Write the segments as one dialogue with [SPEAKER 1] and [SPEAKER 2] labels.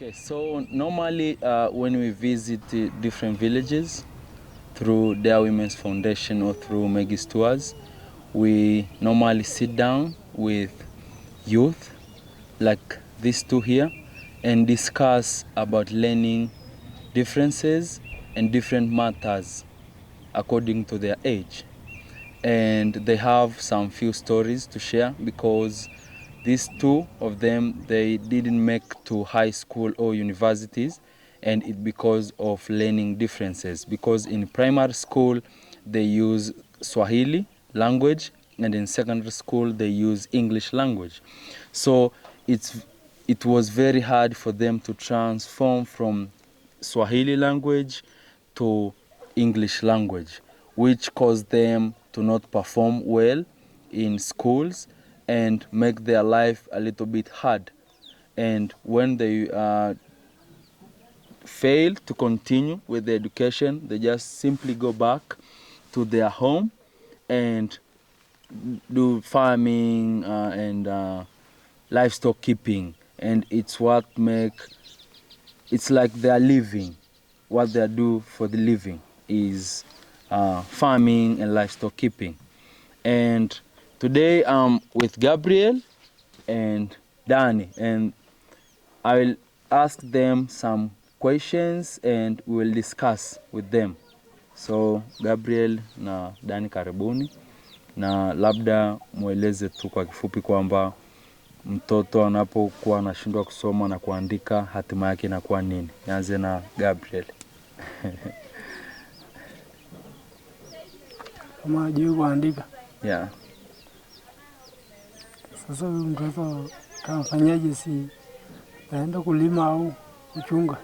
[SPEAKER 1] Okay, so normally when we visit different villages through Dare Women's Foundation or through Megis Tours, we normally sit down with youth like these two here and discuss about learning differences and different matters according to their age. And they have some few stories to share because these two of them, they didn't make to high school or universities, and it because of learning differences. Because in primary school they use Swahili language, and in secondary school they use English language. So it was very hard for them to transform from Swahili language to English language, which caused them to not perform well in schools and make their life a little bit hard. And when they fail to continue with the education, they just simply go back to their home and do farming and livestock keeping. And it's like they're living. What they do for the living is farming and livestock keeping. And today I'm with Gabriel and Danny, and I will ask them some questions and we will discuss with them. So Gabriel na Danny, karibuni, na labda mweleze tu kwa kifupi kwamba mtoto anapokuwa anashindwa kusoma na kuandika hatima yake inakuwa nini? Nianze na Gabriel.
[SPEAKER 2] Kama hajui kuandika.
[SPEAKER 1] Yeah.
[SPEAKER 2] Sasa huyu mtoto kafanyaje, si aenda kulima au kuchunga?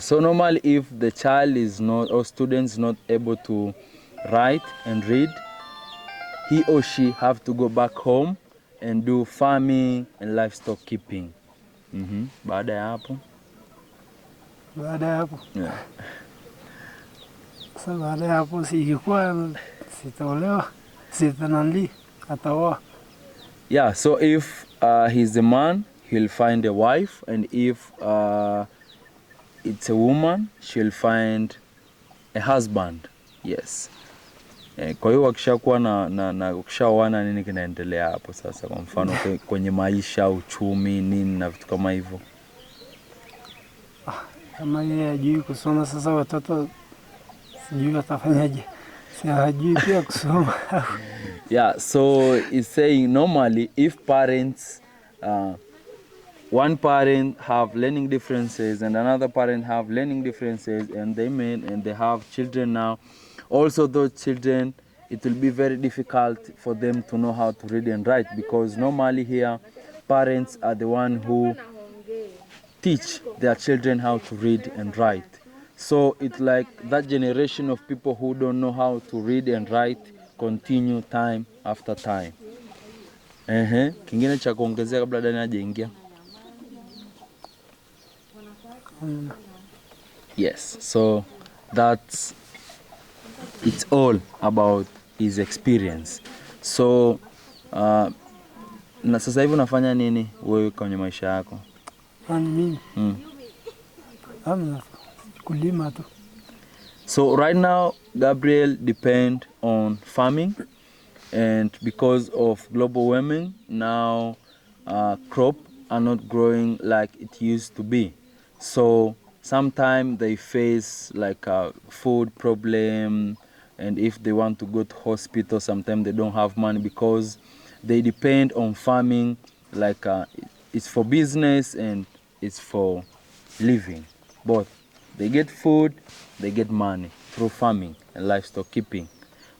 [SPEAKER 1] So normally if the child is not, or student is not able to write and read, he or she have to go back home and do farming and livestock keeping. Baada ya hapo? Yeah.
[SPEAKER 2] Sasa baada ya hapo sikikuwa sitaolewa, sitanali ataoa.
[SPEAKER 1] Yeah, so if he's a man, he'll find a wife, and if it's a woman, she'll find a husband. Yes. Kwa hiyo wakishakuwa na ukishaoana, nini kinaendelea hapo sasa? Kwa mfano kwenye maisha, uchumi, nini na vitu kama hivyo.
[SPEAKER 2] Kama yeye hajui kusoma, sasa watoto sijui watafanyaje. Si hajui pia kusoma.
[SPEAKER 1] Yeah, so it's saying normally if parents, one parent have learning differences and another parent have learning differences, and they meet and they have children now, also those children, it will be very difficult for them to know how to read and write, because normally here parents are the one who teach their children how to read and write. So it's like that generation of people who don't know how to read and write continue time after time. Kingine cha kuongezea kabla Dani hajaingia? Yes, so it's all about his experience. So na sasa hivi unafanya nini wewe kwenye maisha yako?
[SPEAKER 2] Mimi kulima tu.
[SPEAKER 1] So right now Gabriel depend on farming, and because of global warming now crop are not growing like it used to be. So sometimes they face like a food problem, and if they want to go to hospital, sometimes they don't have money because they depend on farming. Like it's for business and it's for living. Both. They get food, they get money through farming and livestock keeping.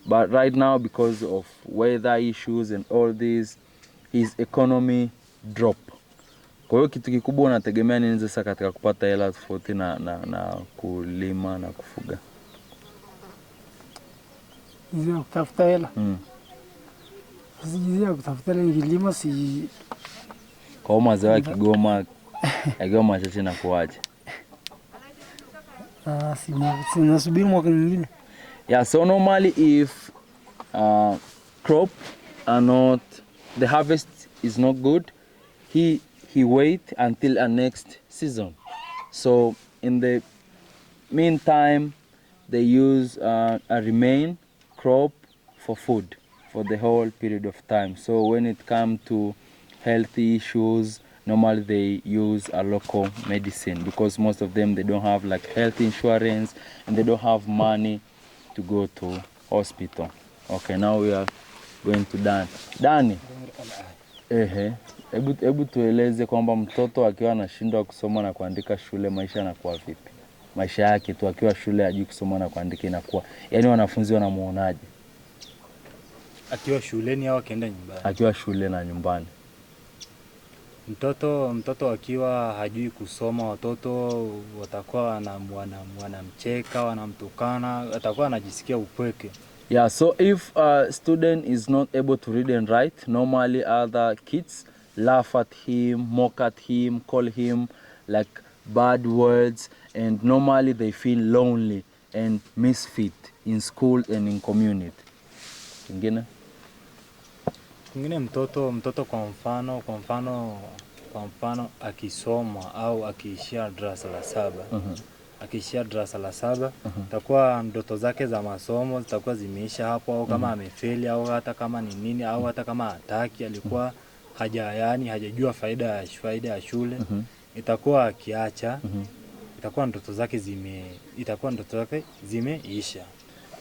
[SPEAKER 1] But right now, because of weather issues and all this, his economy drop. Kwa hiyo kitu kikubwa unategemea nini sasa katika kupata hela tofauti na kulima na kufuga?
[SPEAKER 2] Hizi kutafuta hela. Hizi kutafuta hela ngilima si
[SPEAKER 1] kwa mazao ya Kigoma yakiwa machache na kuaje?
[SPEAKER 2] Si nasubiri mwaka mwingine.
[SPEAKER 1] Yeah, so normally if crop are not, the harvest is not good, he wait until a next season. So in the meantime, they use a remain crop for food for the whole period of time. So when it comes to healthy issues, normally they use a local medicine because most of them, they don't have like health insurance and they don't have money to go to hospital. Okay, now we are going to Dan. Dani, hebu tueleze kwamba mtoto akiwa anashindwa kusoma na kuandika shule, maisha yanakuwa vipi? Maisha yake tu akiwa shule hajui kusoma na kuandika inakuwa, yani wanafunzi wanamuonaje?
[SPEAKER 3] Akiwa shuleni au akienda nyumbani?
[SPEAKER 1] Akiwa shule na nyumbani.
[SPEAKER 3] Mtoto akiwa hajui kusoma, watoto watakuwa wanamcheka, wanamtukana, atakuwa anajisikia upweke.
[SPEAKER 1] Yeah, so if a student is not able to read and write, normally other kids laugh at him, mock at him, call him like bad words, and normally they feel lonely and misfit in school and in community. Kingine?
[SPEAKER 3] Kingine mtoto kwa mfano akisoma au akiishia darasa la 7. Akiishia darasa la 7, takuwa ndoto zake za masomo zitakuwa zimeisha hapo, au kama amefeli au hata kama ni nini, au hata kama hataki, alikuwa hajajua faida ya shule, itakuwa akiacha, itakuwa ndoto zake zimeisha.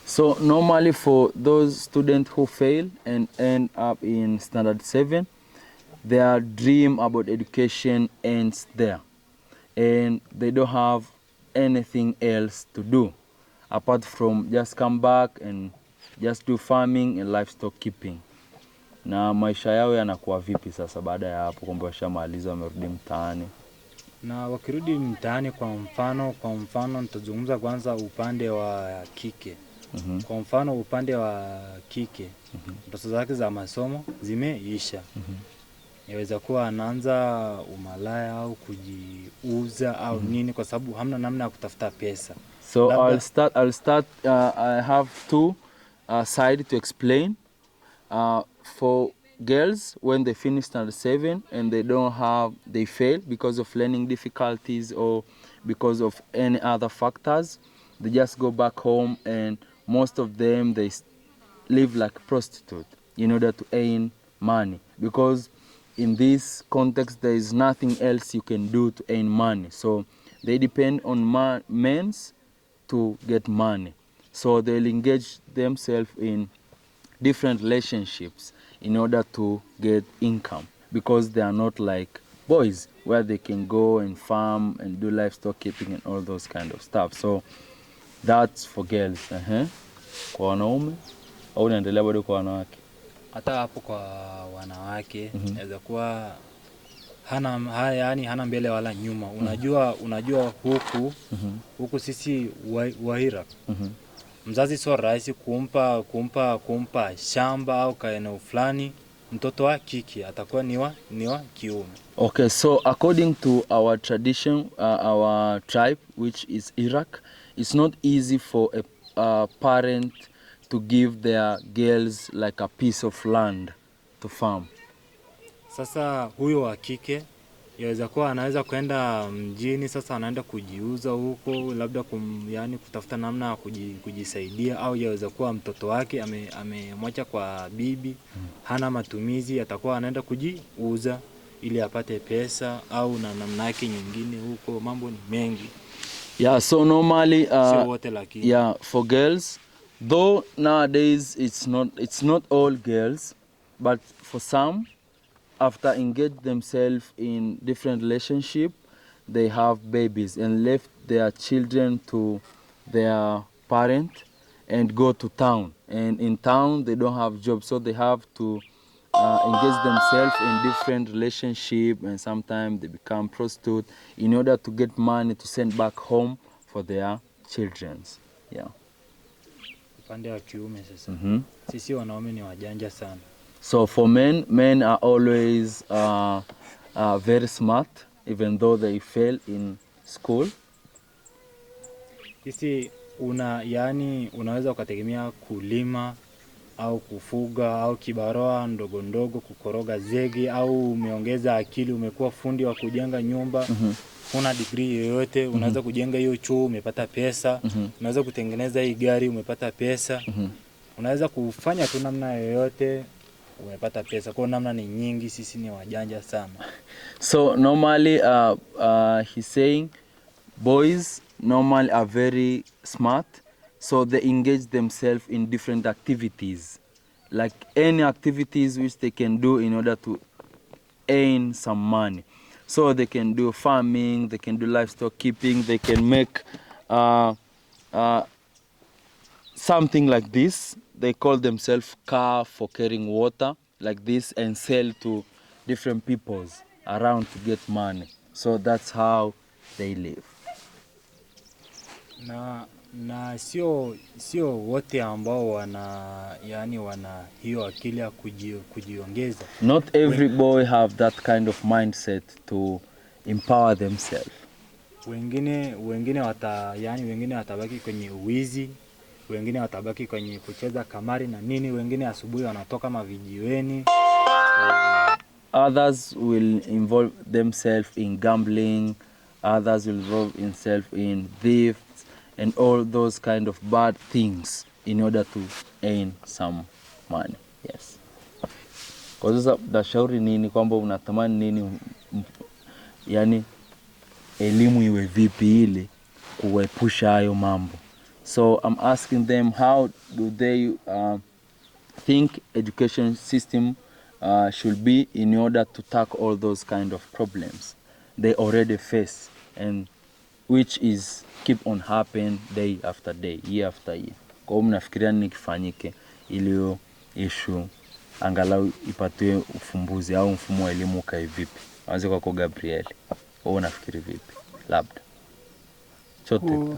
[SPEAKER 1] So normally for those students who fail and end up in standard 7, their dream about education ends there, and they don't have anything else to do apart from just come back and just do farming and livestock keeping. Na maisha yao yanakuwa vipi sasa baada ya hapo kwamba washamaliza wamerudi mtaani?
[SPEAKER 3] Na wakirudi mtaani, kwa mfano nitazungumza kwanza upande wa kike. Kwa mfano upande wa kike, ndoto zake za masomo zimeisha. Yaweza kuwa anaanza umalaya au kujiuza au nini, kwa sababu hamna namna ya kutafuta pesa.
[SPEAKER 1] So I'll start I have two side to explain. For girls, when they finish standard 7 and they fail because of learning difficulties or because of any other factors, they just go back home, and most of them, they live like a prostitute in order to earn money, because in this context there is nothing else you can do to earn money. So they depend on men to get money. So they'll engage themselves in different relationships in order to get income, because they are not like boys where they can go and farm and do livestock keeping and all those kind of stuff. So that's for girls. Kwa wanaume au unaendelea bado kwa wanawake?
[SPEAKER 3] Hata hapo kwa wanawake inaweza kuwa hana mbele wala nyuma. Unajua huku sisi Wahira, mzazi sio rahisi kumpa shamba au kaeneo fulani mtoto wa kike, atakuwa ni wa kiume.
[SPEAKER 1] Okay, so according to our tradition, our tribe, which is Iraq, it's not easy for a parent to give their girls like a piece of land to farm.
[SPEAKER 3] Sasa huyo wa kike yaweza kuwa anaweza kwenda mjini, sasa anaenda kujiuza huko, labda kutafuta namna ya kujisaidia, au yaweza kuwa mtoto wake amemwacha kwa bibi, hana matumizi, atakuwa anaenda kujiuza ili apate pesa, au na namna yake nyingine huko. Mambo ni mengi.
[SPEAKER 1] Yeah, so normally yeah, for girls, though nowadays it's not all girls, but for some, after engage themselves in different relationship, they have babies and left their children to their parent and go to town. And in town they don't have jobs, so they have to engage themselves in different relationship, and sometimes they become prostitute in order to get money to send back home for their children. Yeah.
[SPEAKER 3] Upande wa kiume sasa, sisi wanaume ni wajanja sana.
[SPEAKER 1] So for men are always very smart, even though they fail in school.
[SPEAKER 3] Sisi unaweza ukategemea kulima au kufuga au kibaroa ndogo ndogo, kukoroga zege, au umeongeza akili, umekuwa fundi wa kujenga nyumba, una degree yoyote, unaweza kujenga hiyo choo, umepata pesa, unaweza kutengeneza hii gari, umepata pesa, unaweza kufanya tu namna yoyote, umepata pesa. Kwa namna ni nyingi, sisi ni wajanja sana.
[SPEAKER 1] So normally he's saying boys normally are very smart, so they engage themselves in different activities, like any activities which they can do in order to earn some money. So they can do farming, they can do livestock keeping, they can make something like this. They call themselves car for carrying water like this and sell to different peoples around to get money. So that's how they live.
[SPEAKER 3] Na sio wote ambao wana hiyo akili ya kujiongeza.
[SPEAKER 1] Not every boy have that kind of mindset to empower themselves.
[SPEAKER 3] Wengine wengine watabaki kwenye uwizi, wengine watabaki kwenye kucheza kamari na nini, wengine asubuhi wanatoka mavijiweni.
[SPEAKER 1] Others will involve themselves in gambling, others will involve themselves in thefts and all those kind of bad things in order to earn some money. Yes. Kwa sasa dashauri nini, kwamba unatamani nini, yani elimu iwe vipi ili kuepusha hayo mambo. So I'm asking them, how do they think education system should be in order to tackle all those kind of problems they already face, and which is keep on happen day after day, year after year. Kwa hiyo mnafikiria nini kifanyike ili issue angalau ipatiwe ufumbuzi au mfumo wa elimu kai vipi? Anze kwa Gabriel. Wewe unafikiri vipi? Labda chote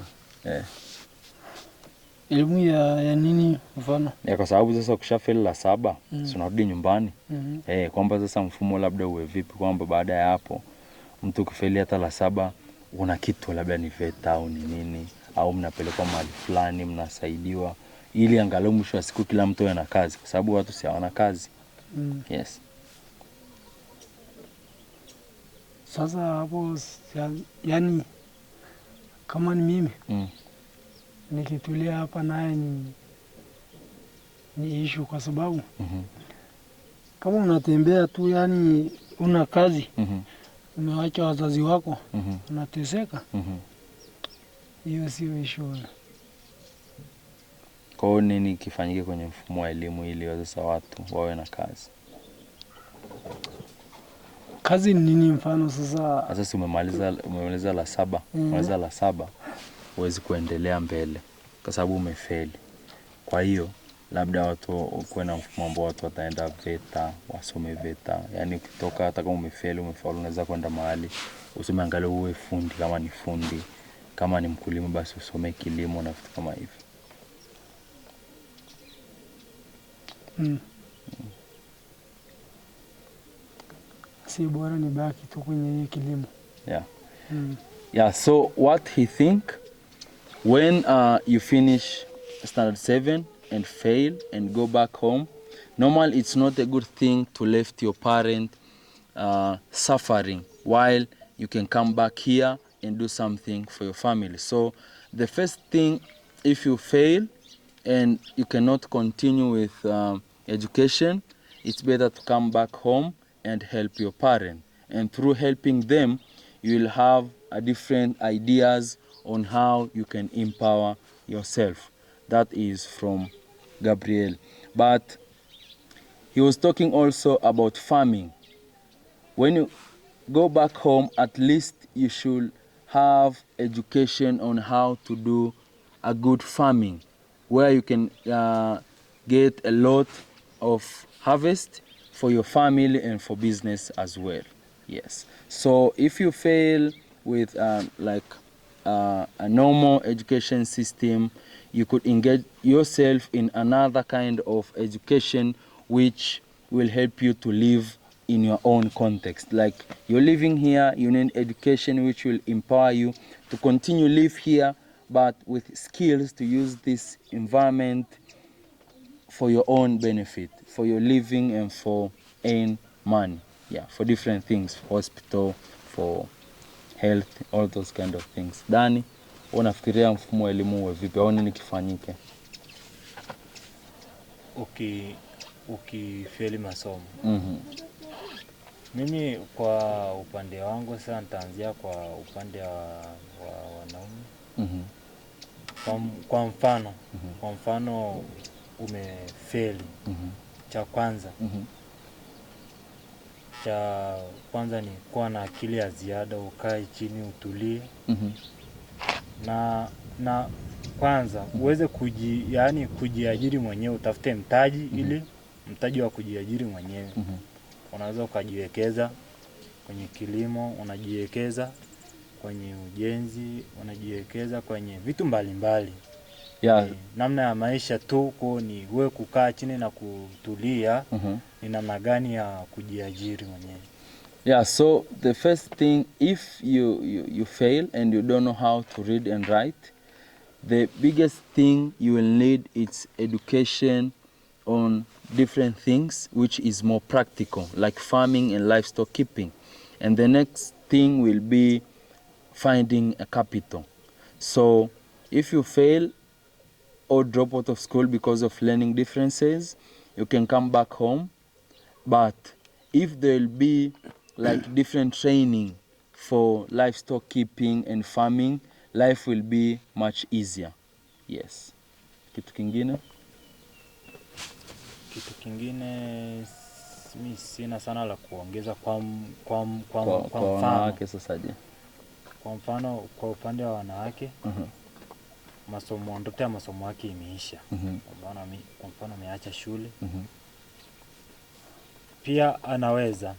[SPEAKER 2] elimu ya nini mfano?
[SPEAKER 1] Kwa sababu sasa ukishafeli la 7, si unarudi nyumbani. Kwamba sasa mfumo labda uwe vipi, kwamba baada ya hapo mtu ukifeli hata la 7 una kitu labda ni VETA au ni nini, au mnapelekwa mahali fulani mnasaidiwa, ili angalau mwisho wa siku kila mtu ana kazi, kwa sababu watu si hawana kazi. Yes.
[SPEAKER 2] Sasa hapo yani kama ni mimi nikitulia hapa naye ni issue, kwa sababu kama unatembea tu yani una kazi, umewacha wazazi wako, unateseka, hiyo sio issue.
[SPEAKER 1] Kwa hiyo nini kifanyike kwenye mfumo wa elimu ili sasa watu wawe na kazi?
[SPEAKER 2] Kazi ni nini mfano sasa?
[SPEAKER 1] Sasa umemaliza la 7, umemaliza la 7, huwezi kuendelea mbele kwa sababu umefeli. Kwa hiyo labda watu kuwe na mfumo ambao watu wataenda VETA, wasome VETA. Yani ukitoka hata kama umefeli, umefaulu, unaweza kwenda mahali usome angalau uwe fundi, kama ni fundi, kama ni mkulima basi usome kilimo na vitu kama hivyo.
[SPEAKER 2] Si bora ni baki tu kwenye kilimo.
[SPEAKER 1] Yeah, so what he think, when you finish standard 7 and fail and go back home, normally it's not a good thing to left your parent suffering while you can come back here and do something for your family. So the first thing, if you fail and you cannot continue with education, it's better to come back home and help your parent. And through helping them, you will have different ideas on how you can empower yourself. That is from Gabriel. But he was talking also about farming. When you go back home, at least you should have education on how to do a good farming, where you can get a lot of harvest for your family and for business as well. Yes. So if you fail with a normal education system, you could engage yourself in another kind of education which will help you to live in your own context. Like you're living here, you need education which will empower you to continue live here, but with skills to use this environment for your own benefit, for your living and for earn money. Yeah, for different things, hospital, for health, all those kind of things. Dani, unafikiria mfumo wa elimu uwe vipi au nini kifanyike?
[SPEAKER 3] Ukifeli masomo. Mimi kwa upande wangu sasa nitaanzia kwa upande wa wanaume. Kwa mfano umefeli. Cha kwanza ni kuwa na akili ya ziada, ukae chini utulie. Na kwanza uweze kujiajiri mwenyewe, utafute mtaji ili mtaji wa kujiajiri mwenyewe. Unaweza ukajiwekeza kwenye kilimo, unajiwekeza kwenye ujenzi, unajiwekeza kwenye vitu mbalimbali.
[SPEAKER 1] Yeah.
[SPEAKER 3] Namna ya maisha tu ni wewe kukaa chini na kutulia. Ni namna gani ya kujiajiri mwenyewe.
[SPEAKER 1] Yeah, so the first thing, if you fail and you don't know how to read and write, the biggest thing you will need is education on different things which is more practical, like farming and livestock keeping. And the next thing will be finding a capital. So if you fail or drop out of school because of learning differences, you can come back home. But if there will be like different training for livestock keeping and farming, life will be much easier. Yes. Kitu kingine
[SPEAKER 3] mimi sina sana la kuongeza kwa
[SPEAKER 1] wanawake sasa je.
[SPEAKER 3] Kwa mfano kwa upande wa wanawake, ndoto ya masomo yake imeisha. Kwa mfano ameacha shule. Pia anaweza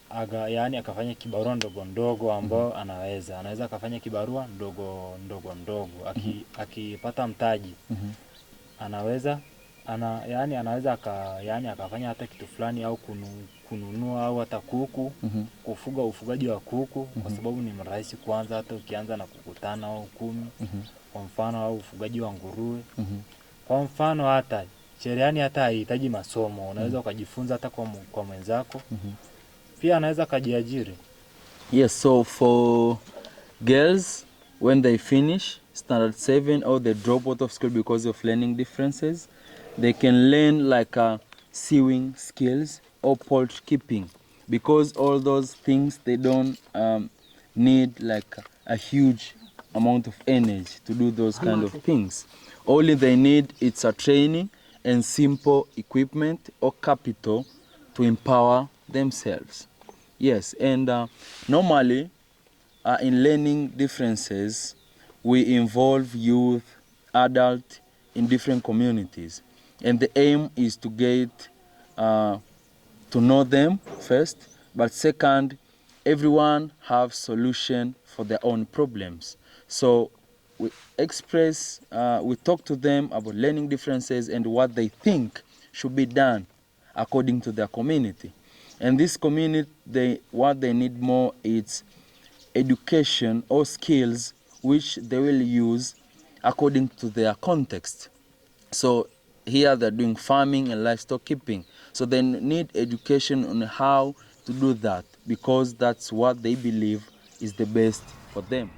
[SPEAKER 3] akafanya kibarua ndogo ambao anaweza akafanya kibarua ndogo akipata mtaji. Anaweza akafanya hata kitu fulani au kununua au hata kuku, kufuga ufugaji wa kuku, kwa sababu ni rahisi kuanza hata ukianza na kukutana au 10. Kwa mfano au ufugaji wa nguruwe. Kwa mfano hata cherehani hata haihitaji masomo, unaweza ukajifunza hata kwa mwenzako. Pia anaweza kujiajiri.
[SPEAKER 1] Yes, so for girls, when they finish standard 7 or they drop out of school because of learning differences, they can learn like sewing skills or poultry keeping, because all those things they don't need like a huge amount of energy to do those kind of things. All they need is a training and simple equipment or capital to empower themselves. Yes, and normally in learning differences, we involve youth, adult in different communities. And the aim is to get to know them first, but second, everyone have solution for their own problems. So we talk to them about learning differences and what they think should be done according to their community. And this community, what they need more is education or skills which they will use according to their context. So here they're doing farming and livestock keeping. So they need education on how to do that, because that's what they believe is the best for them.